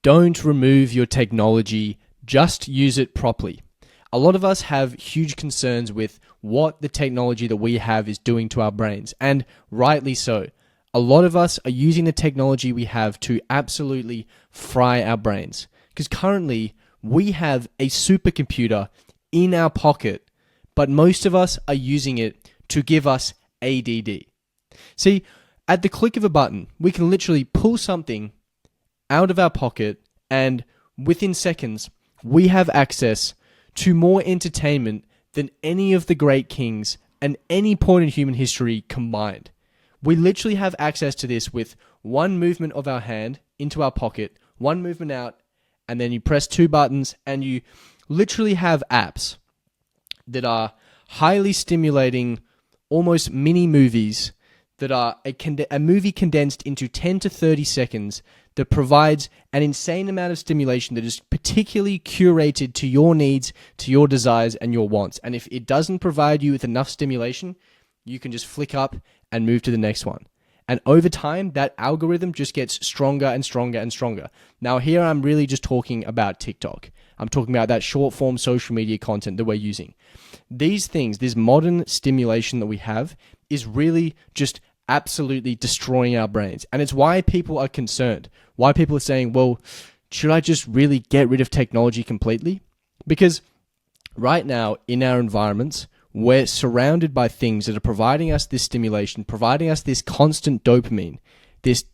Don't remove your technology, just use it properly. A lot of us have huge concerns with what the technology that we have is doing to our brains, and rightly so. A lot of us are using the technology we have to absolutely fry our brains. Because currently, we have a supercomputer in our pocket, but most of us are using it to give us ADD. See, at the click of a button, we can literally pull something out of our pocket, and within seconds, we have access to more entertainment than any of the great kings and any point in human history combined. We literally have access to this with one movement of our hand into our pocket, one movement out, and then you press two buttons and you literally have apps that are highly stimulating, almost mini movies that are a movie condensed into 10 to 30 seconds that provides an insane amount of stimulation that is particularly curated to your needs, to your desires, and your wants. And if it doesn't provide you with enough stimulation, you can just flick up and move to the next one. And over time, that algorithm just gets stronger and stronger and stronger. Now here I'm really just talking about TikTok. I'm talking about that short form social media content that we're using. These things, this modern stimulation that we have is really just absolutely destroying our brains. And it's why people are concerned. Why people are saying, well, should I just really get rid of technology completely? Because right now in our environments, we're surrounded by things that are providing us this stimulation, providing us this constant dopamine, this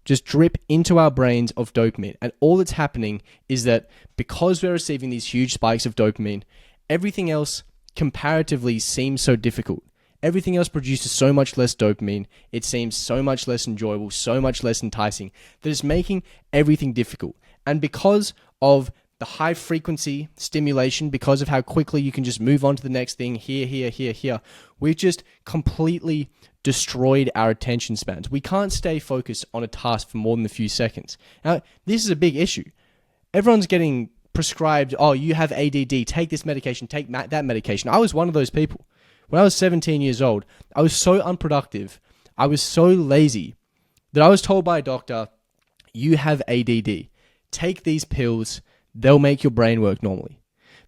just drip into our brains of dopamine. And all that's happening is that because we're receiving these huge spikes of dopamine, everything else comparatively seems so difficult. Everything else produces so much less dopamine. It seems so much less enjoyable, so much less enticing, that it's making everything difficult. And because of the high frequency stimulation, because of how quickly you can just move on to the next thing, here, we've just completely destroyed our attention spans. We can't stay focused on a task for more than a few seconds. Now, this is a big issue. Everyone's getting prescribed, oh, you have ADD, take this medication, take that medication. I was one of those people. When I was 17 years old, I was so unproductive, I was so lazy, that I was told by a doctor, you have ADD. Take these pills, they'll make your brain work normally.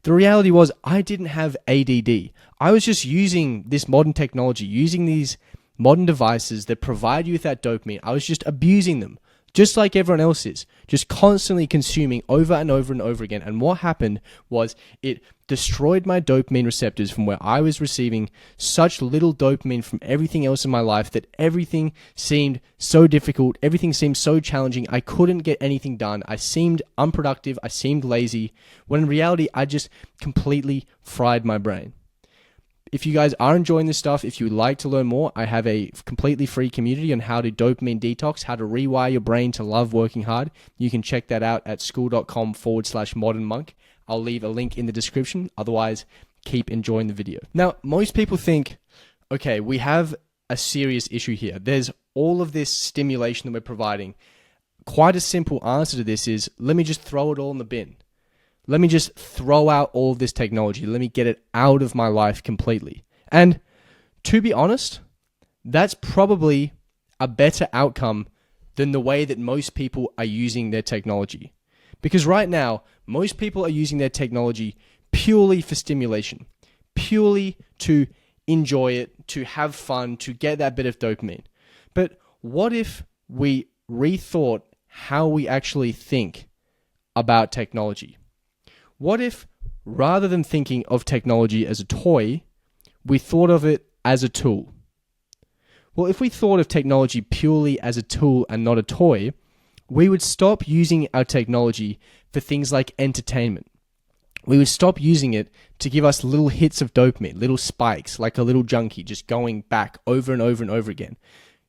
The reality was, I didn't have ADD. I was just using this modern technology, using these modern devices that provide you with that dopamine. I was just abusing them, just like everyone else is, just constantly consuming over and over and over again. And what happened was it destroyed my dopamine receptors from where I was receiving such little dopamine from everything else in my life that everything seemed so difficult, everything seemed so challenging, I couldn't get anything done, I seemed unproductive, I seemed lazy, when in reality I just completely fried my brain. If you guys are enjoying this stuff, if you would like to learn more, I have a completely free community on how to dopamine detox, how to rewire your brain to love working hard. You can check that out at school.com/modernmonk. I'll leave a link in the description. Otherwise, keep enjoying the video. Now, most people think, okay, we have a serious issue here. There's all of this stimulation that we're providing. Quite a simple answer to this is, let me just throw it all in the bin. Let me just throw out all of this technology. Let me get it out of my life completely. And to be honest, that's probably a better outcome than the way that most people are using their technology. Because right now, most people are using their technology purely for stimulation, purely to enjoy it, to have fun, to get that bit of dopamine. But what if we rethought how we actually think about technology? What if, rather than thinking of technology as a toy, we thought of it as a tool? Well, if we thought of technology purely as a tool and not a toy, we would stop using our technology for things like entertainment. We would stop using it to give us little hits of dopamine, little spikes, like a little junkie just going back over and over and over again.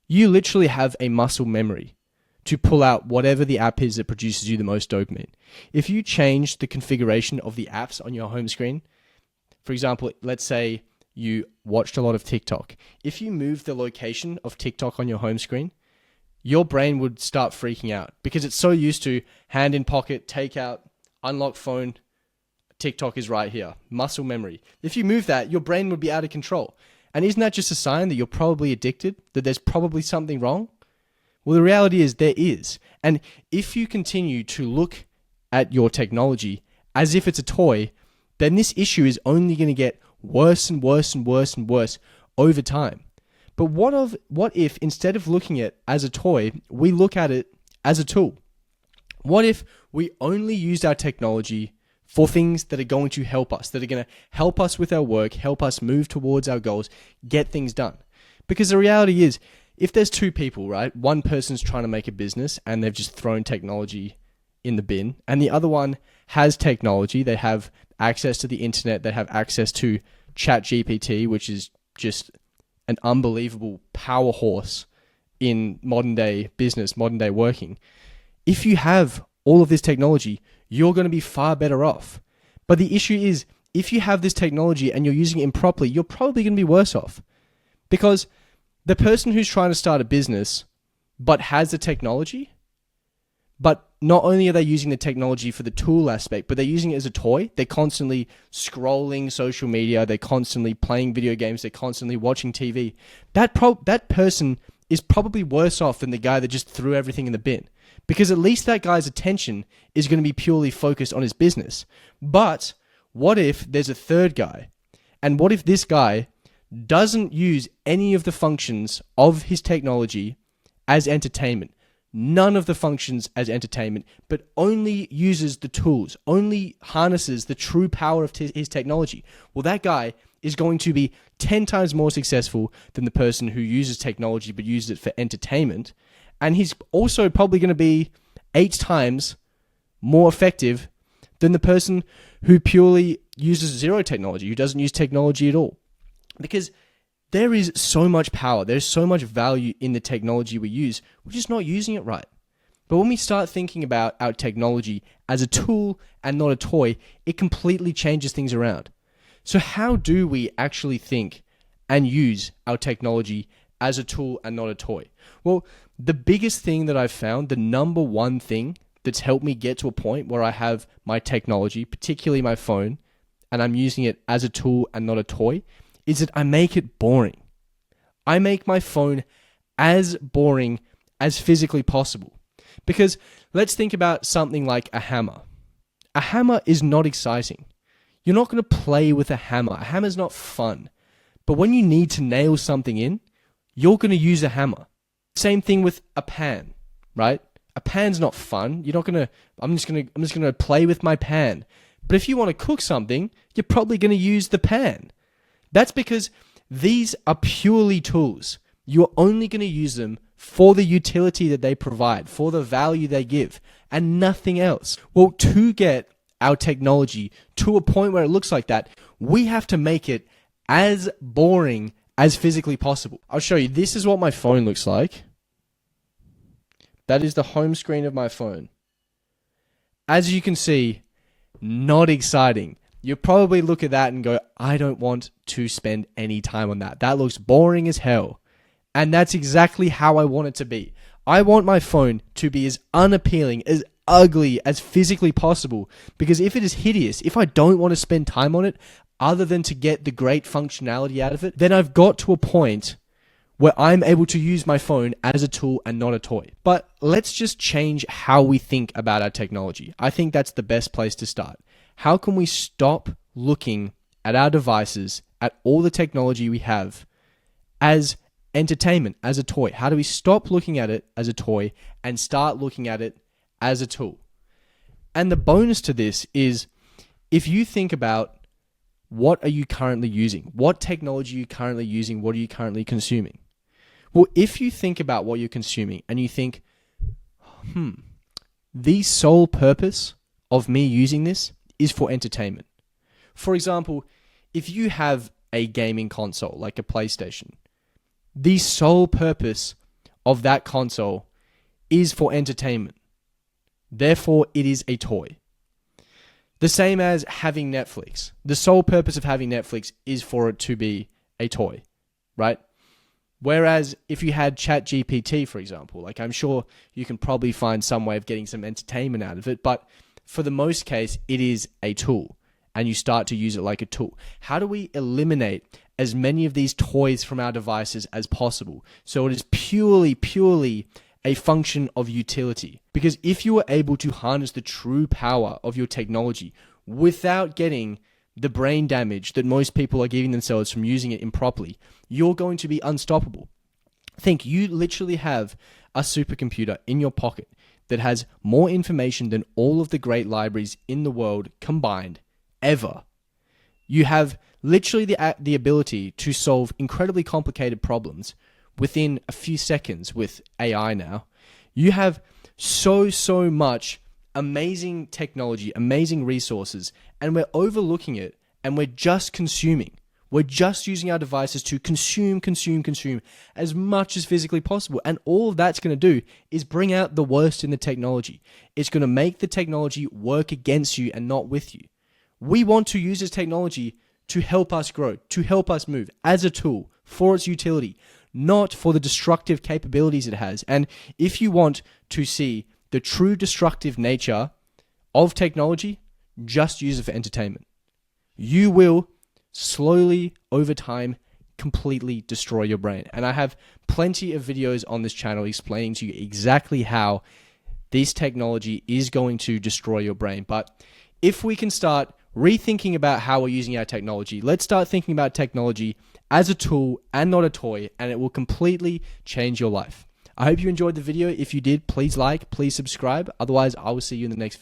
You literally have a muscle memory to pull out whatever the app is that produces you the most dopamine. If you change the configuration of the apps on your home screen, for example, let's say you watched a lot of TikTok. If you move the location of TikTok on your home screen, your brain would start freaking out because it's so used to hand in pocket, take out, unlock phone, TikTok is right here, muscle memory. If you move that, your brain would be out of control. And isn't that just a sign that you're probably addicted, that there's probably something wrong? Well, the reality is there is. And if you continue to look at your technology as if it's a toy, then this issue is only going to get worse and worse and worse and worse over time. But what if instead of looking at it as a toy, we look at it as a tool? What if we only used our technology for things that are going to help us, that are going to help us with our work, help us move towards our goals, get things done? Because the reality is, if there's two people, right, one person's trying to make a business and they've just thrown technology in the bin, and the other one has technology, they have access to the internet, they have access to ChatGPT, which is just an unbelievable power horse in modern day business, modern day working. If you have all of this technology, you're going to be far better off. But the issue is, if you have this technology and you're using it improperly, you're probably going to be worse off. Because the person who's trying to start a business but has the technology, but not only are they using the technology for the tool aspect, but they're using it as a toy. They're constantly scrolling social media. They're constantly playing video games. They're constantly watching TV. That person is probably worse off than the guy that just threw everything in the bin. Because at least that guy's attention is going to be purely focused on his business. But what if there's a third guy? And what if this guy doesn't use any of the functions of his technology as entertainment? None of the functions as entertainment, but only uses the tools, only harnesses the true power of his technology. Well, that guy is going to be 10 times more successful than the person who uses technology but uses it for entertainment. And he's also probably going to be 8 times more effective than the person who purely uses zero technology, who doesn't use technology at all. Because there is so much power, there's so much value in the technology we use, we're just not using it right. But when we start thinking about our technology as a tool and not a toy, it completely changes things around. So how do we actually think and use our technology as a tool and not a toy? Well, the biggest thing that I've found, the number one thing that's helped me get to a point where I have my technology, particularly my phone, and I'm using it as a tool and not a toy, is that I make it boring. I make my phone as boring as physically possible. Because let's think about something like a hammer. A hammer is not exciting. You're not going to play with a hammer. A hammer's not fun. But when you need to nail something in, you're going to use a hammer. Same thing with a pan, right? A pan's not fun. You're not going to, I'm just going to play with my pan. But if you want to cook something, you're probably going to use the pan. That's because these are purely tools. You're only going to use them for the utility that they provide, for the value they give, and nothing else. Well, to get our technology to a point where it looks like that, we have to make it as boring as physically possible. I'll show you. This is what my phone looks like. That is the home screen of my phone. As you can see, not exciting. You probably look at that and go, I don't want to spend any time on that. That looks boring as hell. And that's exactly how I want it to be. I want my phone to be as unappealing, as ugly as physically possible. Because if it is hideous, if I don't want to spend time on it, other than to get the great functionality out of it, then I've got to a point where I'm able to use my phone as a tool and not a toy. But let's just change how we think about our technology. I think that's the best place to start. How can we stop looking at our devices, at all the technology we have, as entertainment, as a toy? How do we stop looking at it as a toy and start looking at it as a tool? And the bonus to this is, if you think about what are you currently using? What technology are you currently using? What are you currently consuming? Well, if you think about what you're consuming and you think, the sole purpose of me using this is for entertainment. For example, if you have a gaming console like a PlayStation, the sole purpose of that console is for entertainment. Therefore, it is a toy. The same as having Netflix. The sole purpose of having Netflix is for it to be a toy, right? Whereas if you had ChatGPT, for example, like I'm sure you can probably find some way of getting some entertainment out of it, but for the most case, it is a tool and you start to use it like a tool. How do we eliminate as many of these toys from our devices as possible so it is purely a function of utility. Because if you are able to harness the true power of your technology without getting the brain damage that most people are giving themselves from using it improperly, you're going to be unstoppable. Think, you literally have a supercomputer in your pocket that has more information than all of the great libraries in the world combined ever. You have literally the ability to solve incredibly complicated problems within a few seconds with AI now. You have so much amazing technology, amazing resources, and we're overlooking it, and we're just consuming. We're just using our devices to consume as much as physically possible. And all of that's going to do is bring out the worst in the technology. It's going to make the technology work against you and not with you. We want to use this technology to help us grow, to help us move, as a tool for its utility, not for the destructive capabilities it has. And if you want to see the true destructive nature of technology, just use it for entertainment. You will slowly, over time, completely destroy your brain. And I have plenty of videos on this channel explaining to you exactly how this technology is going to destroy your brain. But if we can start rethinking about how we're using our technology, let's start thinking about technology as a tool and not a toy, and it will completely change your life. I hope you enjoyed the video. If you did, please like, please subscribe. Otherwise, I will see you in the next video.